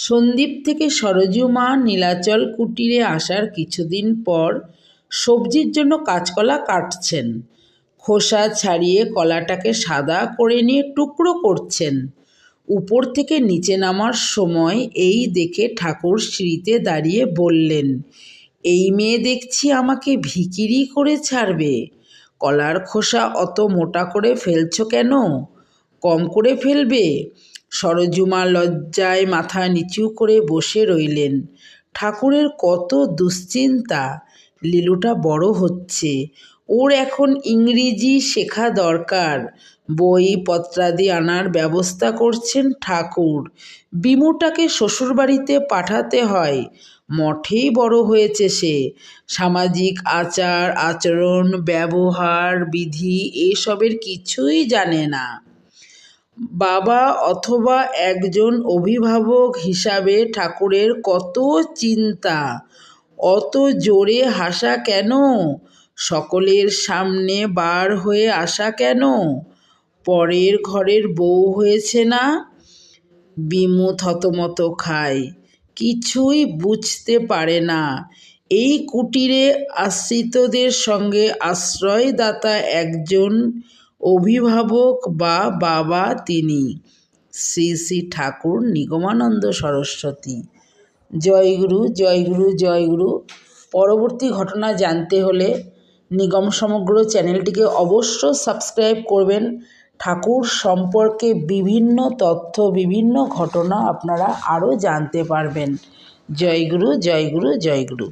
সন্দ্বীপ থেকে সরজু মা নীলাচল কুটিরে আসার কিছুদিন পর সবজির জন্য কাঁচকলা কাটছেন। খোসা ছাড়িয়ে কলাটাকে সাদা করে নিয়ে টুকরো করছেন। উপর থেকে নিচে নামার সময় এই দেখে ঠাকুর সিঁড়িতে দাঁড়িয়ে বললেন, এই মেয়ে দেখছি আমাকে ভিখিরি করে ছাড়বে। কলার খোসা অত মোটা করে ফেলছো কেন? কম করে ফেলবে। সরজুমা লজ্জায় মাথা নিচু করে বসে রইলেন। ঠাকুরের কত দুশ্চিন্তা। লিলুটা বড় হচ্ছে, ওর এখন ইংরেজি শেখা দরকার। বই পত্রাদি আনার ব্যবস্থা করছেন ঠাকুর। বিমুটাকে শ্বশুরবাড়িতে পাঠাতে হয়। মঠেই বড় হয়েছে সে। সামাজিক আচার আচরণ ব্যবহার বিধি এসবের কিছুই জানে না। বাবা অথবা একজন অভিভাবক হিসাবে ঠাকুরের কত চিন্তা। অত জোরে হাসা কেন? সকলের সামনে বার হয়ে আসা কেন? পরের ঘরের বউ হয়েছে না? বিমু থতমত খায়, কিছুই বুঝতে পারে না। এই কুটিরে আশ্রিতদের সঙ্গে আশ্রয়দাতা একজন অভিভাবক বা বাবা তিনি। শ্রী শ্রী ঠাকুর নিগমানন্দ সরস্বতী। জয়গুরু জয়গুরু জয়গুরু। পরবর্তী ঘটনা জানতে হলে নিগম সমগ্র চ্যানেলটিকে অবশ্য সাবস্ক্রাইব করবেন। ঠাকুর সম্পর্কে বিভিন্ন তথ্য বিভিন্ন ঘটনা আপনারা আরও জানতে পারবেন। জয়গুরু জয়গুরু জয়গুরু।